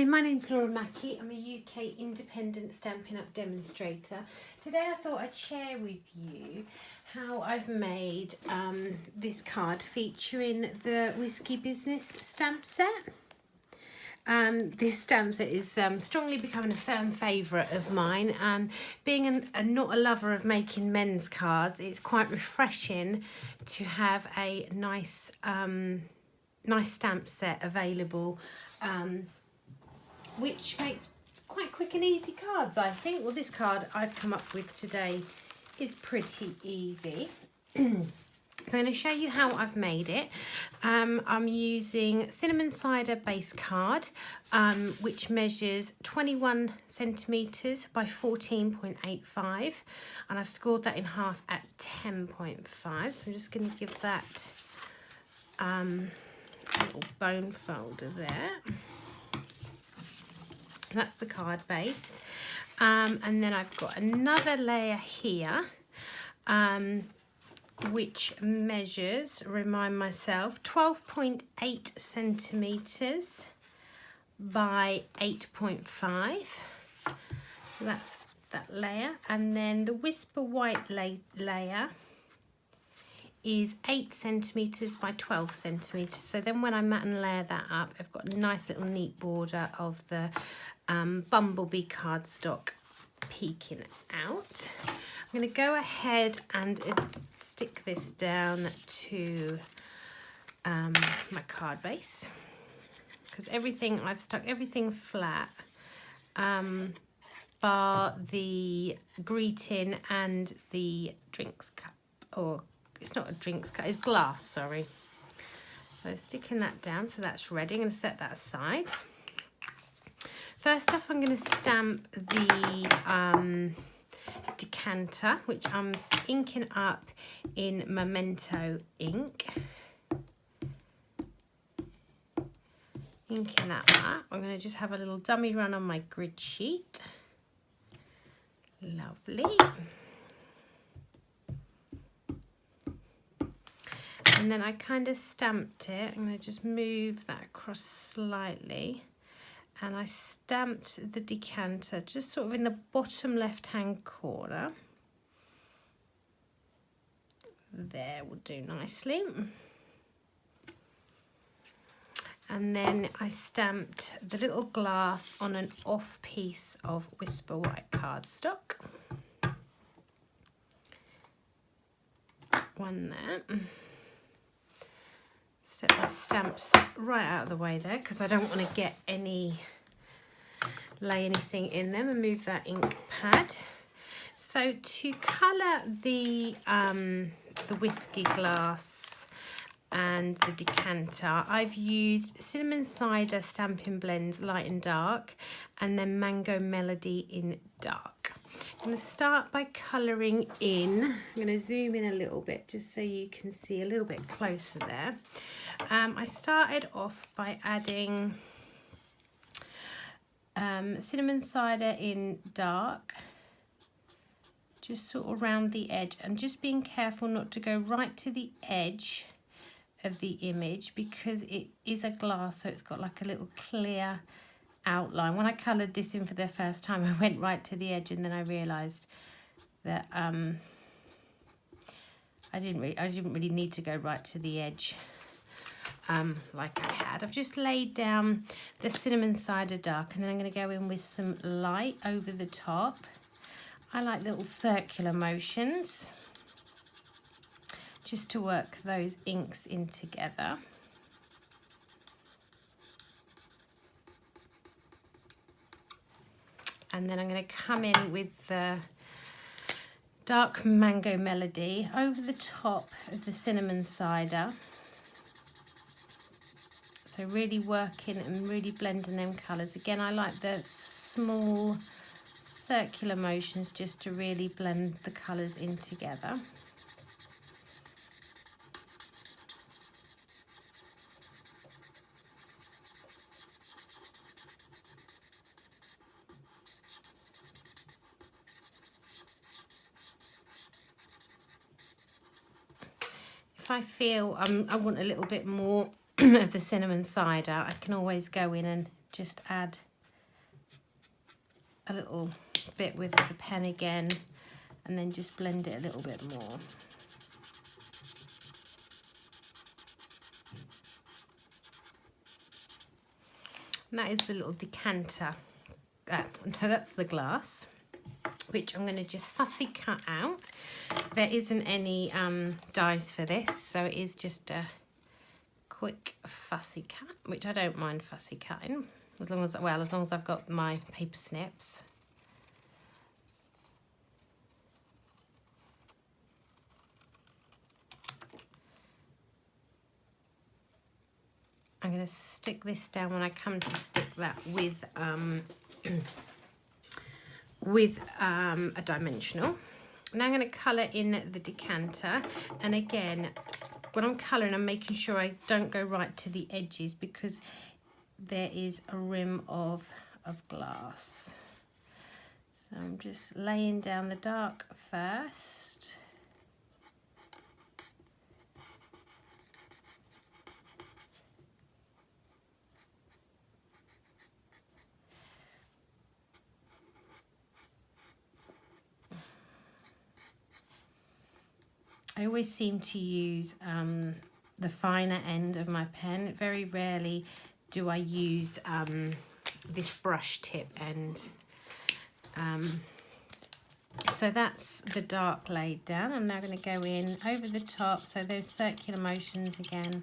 my name's Mackie. I'm a UK independent Stampin Up demonstrator. Today I thought I'd share with you how I've made this card featuring the Whisky Business stamp set. This stamp set is strongly becoming a firm favourite of mine. Being not a lover of making men's cards, it's quite refreshing to have a nice stamp set available, which makes quite quick and easy cards, I think. Well, this card I've come up with today is pretty easy. So I'm going to show you how I've made it. I'm using cinnamon cider base card, which measures 21 centimetres by 14.85, and I've scored that in half at 10.5. So I'm just going to give that a little bone folder there. That's the card base, and then I've got another layer here, which measures, remind myself, 12.8 centimetres by 8.5. So that's that layer. And then the Whisper White layer is 8 centimetres by 12 centimetres. So then when I mat and layer that up, I've got a nice little neat border of the bumblebee cardstock peeking out. I'm going to go ahead and stick this down to my card base, because I've stuck everything flat, bar the greeting and the drinks cup, or it's not a drinks cup, it's glass, sorry. So sticking that down, so that's ready. I'm going to set that aside. First off, I'm going to stamp the decanter, which I'm inking up in Memento ink. Inking that up. I'm going to just have a little dummy run on my grid sheet. Lovely. And then I kind of stamped it. I'm going to just move that across slightly. And I stamped the decanter just sort of in the bottom left-hand corner. There will do nicely. And then I stamped the little glass on an off piece of Whisper White cardstock. One there. Set my stamps right out of the way there, because I don't want to lay anything in them, and move that ink pad. So to colour the whiskey glass and the decanter, I've used cinnamon cider Stampin Blends light and dark, and then mango melody in dark. I'm going to start by colouring in. I'm going to zoom in a little bit just so you can see a little bit closer there. I started off by adding cinnamon cider in dark, just sort of around the edge, and just being careful not to go right to the edge of the image, because it is a glass, so it's got like a little clear outline. When I coloured this in for the first time, I went right to the edge, and then I realised that I didn't really need to go right to the edge like I had. I've just laid down the cinnamon cider dark, and then I'm going to go in with some light over the top. I like little circular motions just to work those inks in together. And then I'm going to come in with the dark mango melody over the top of the cinnamon cider. So really working and really blending them colours. Again, I like the small circular motions just to really blend the colours in together. If I feel I want a little bit more of the cinnamon cider, I can always go in and just add a little bit with the pen again, and then just blend it a little bit more. And that is the little decanter. No, that's the glass, which I'm going to just fussy cut out. There isn't any dies for this, so it is just a quick fussy cut, which I don't mind fussy cutting, as long as I've got my paper snips. I'm going to stick this down when I come to stick that with a dimensional. Now I'm going to colour in the decanter, and again, when I'm colouring, I'm making sure I don't go right to the edges because there is a rim of glass. So I'm just laying down the dark first. I always seem to use the finer end of my pen. Very rarely do I use this brush tip end. So that's the dark laid down. I'm now going to go in over the top, so those circular motions again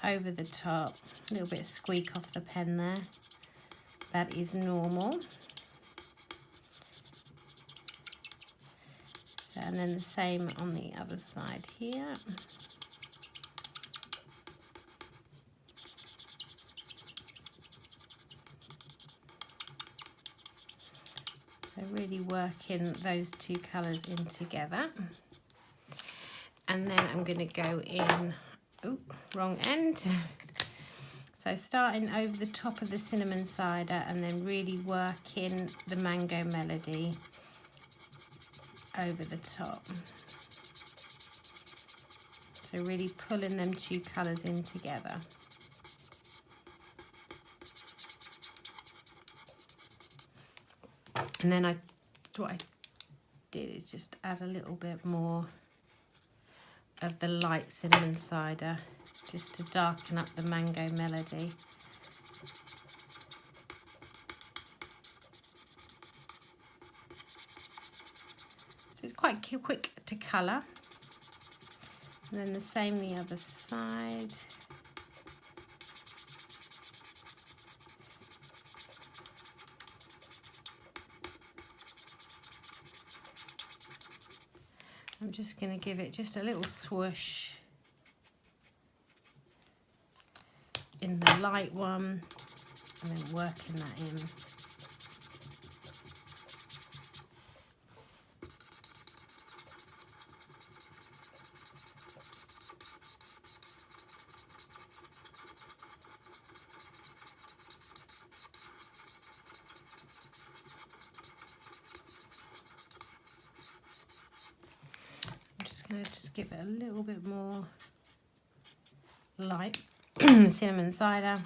over the top. A little bit of squeak off the pen there. That is normal. And then the same on the other side here. So really working those two colours in together. And then I'm going to go in, oh, wrong end. So starting over the top of the cinnamon cider and then really working the mango melody over the top. So really pulling them two colours in together. And then what I did is just add a little bit more of the light cinnamon cider just to darken up the mango melody. So it's quite quick to colour. And then the same the other side. I'm just going to give it just a little swoosh in the light one and then working that in. Just give it a little bit more light cinnamon cider.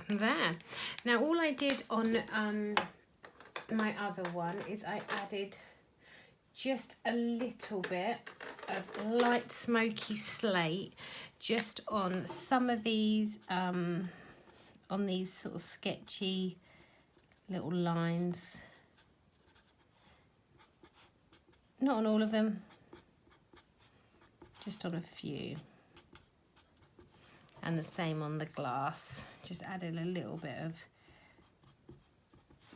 There. Now all I did on my other one is I added just a little bit of light smoky slate just on some of these on these sort of sketchy little lines. Not on all of them, just on a few. And the same on the glass, just added a little bit of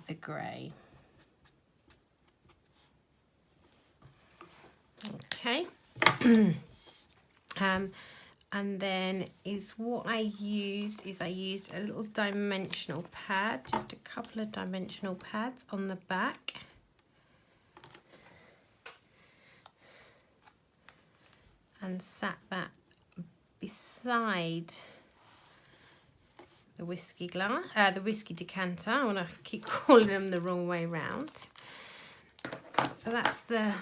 the grey. Okay. And then what I used a little dimensional pad, just a couple of dimensional pads on the back. And sat that beside the whiskey glass, the whiskey decanter. I want to keep calling them the wrong way round. So that's the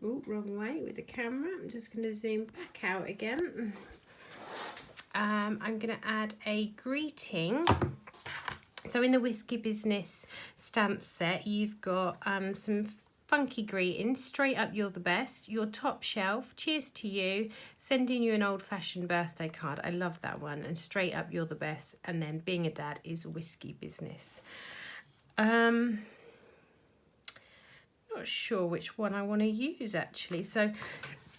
Oh, wrong way with the camera. I'm just going to zoom back out again. I'm going to add a greeting. So in the Whisky Business stamp set, you've got some funky greetings. Straight up, you're the best. Your top shelf, cheers to you. Sending you an old-fashioned birthday card. I love that one. And straight up, you're the best. And then being a dad is Whisky Business. Not sure which one I want to use actually. So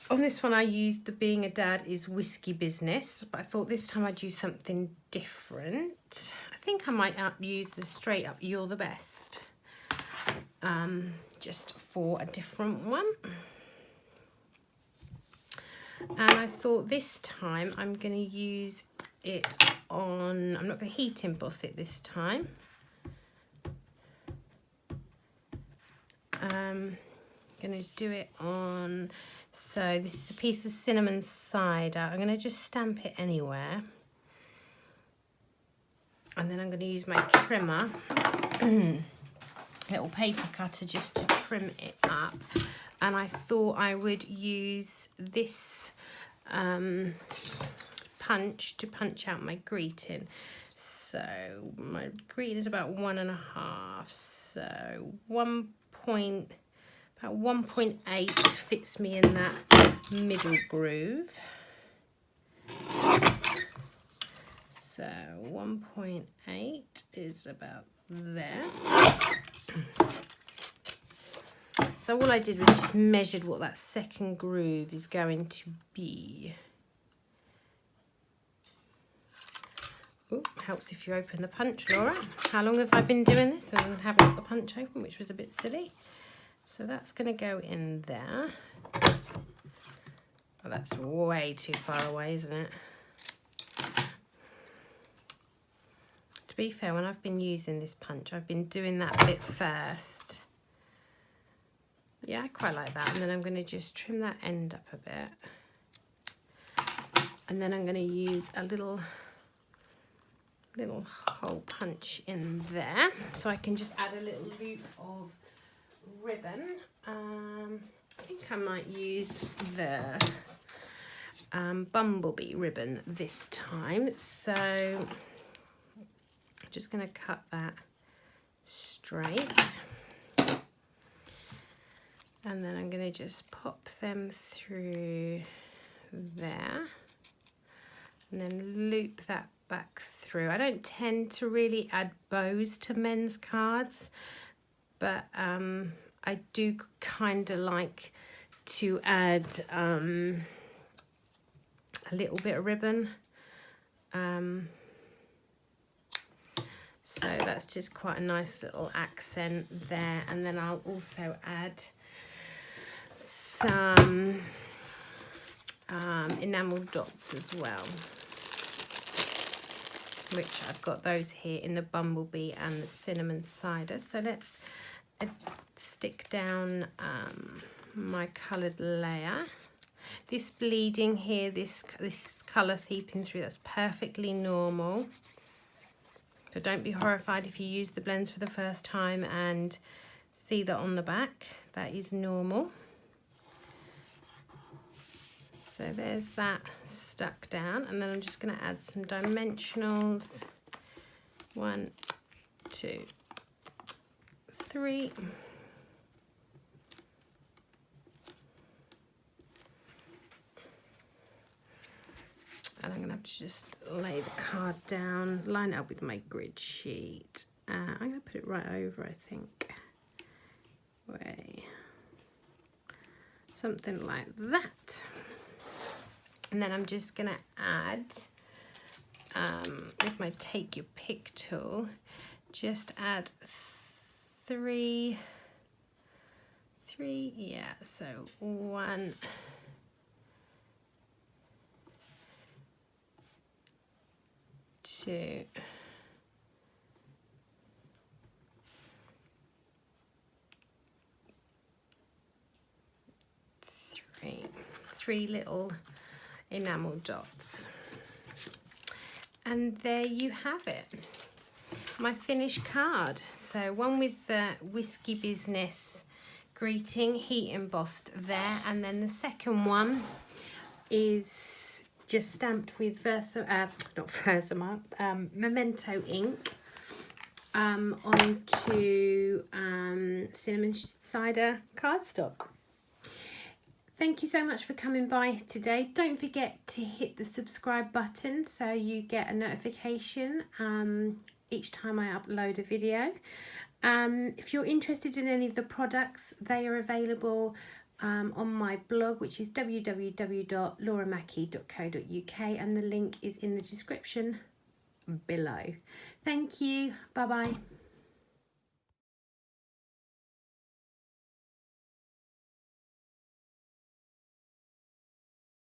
on this one I used the being a dad is Whisky Business, but I thought this time I'd use something different. I think I might use the straight up you're the best, just for a different one. And I thought this time I'm going to use it on, I'm not going to heat emboss it this time. Going to do it on, so this is a piece of cinnamon cider. I'm going to just stamp it anywhere. And then I'm going to use my trimmer, little paper cutter, just to trim it up. And I thought I would use this punch to punch out my greeting. So my greeting is about 1.5, so about 1.8 fits me in that middle groove. So 1.8 is about there. So all I did was just measured what that second groove is going to be. Ooh, helps if you open the punch, Laura. How long have I been doing this and haven't got the punch open, which was a bit silly. So that's going to go in there. Oh, that's way too far away, isn't it? To be fair, when I've been using this punch, I've been doing that bit first. Yeah, I quite like that. And then I'm going to just trim that end up a bit. And then I'm going to use a little hole punch in there. So I can just add a little loop of ribbon. I think I might use the bumblebee ribbon this time. So I'm just going to cut that straight. And then I'm going to just pop them through there. And then loop that back through. I don't tend to really add bows to men's cards, but I do kind of like to add a little bit of ribbon. So that's just quite a nice little accent there. And then I'll also add some enamel dots as well, which I've got those here in the bumblebee and the cinnamon cider. So let's stick down my coloured layer. This bleeding here, this colour seeping through, that's perfectly normal. So don't be horrified if you use the blends for the first time and see that on the back. That is normal. So there's that stuck down, and then I'm just going to add some dimensionals. 1, 2, 3. And I'm going to have to just lay the card down, line it up with my grid sheet. I'm going to put it right over, I think. Something like that. And then I'm just going to add, with my take your pick tool, just add 3, yeah, so 1, 2, 3 little enamel dots. And there you have it, my finished card. So one with the Whisky Business greeting heat embossed there, and then the second one is just stamped with Memento ink onto cinnamon cider cardstock. Thank you so much for coming by today. Don't forget to hit the subscribe button so you get a notification each time I upload a video. If you're interested in any of the products, they are available on my blog, which is www.lauramackie.co.uk, and the link is in the description below. Thank you. Bye bye.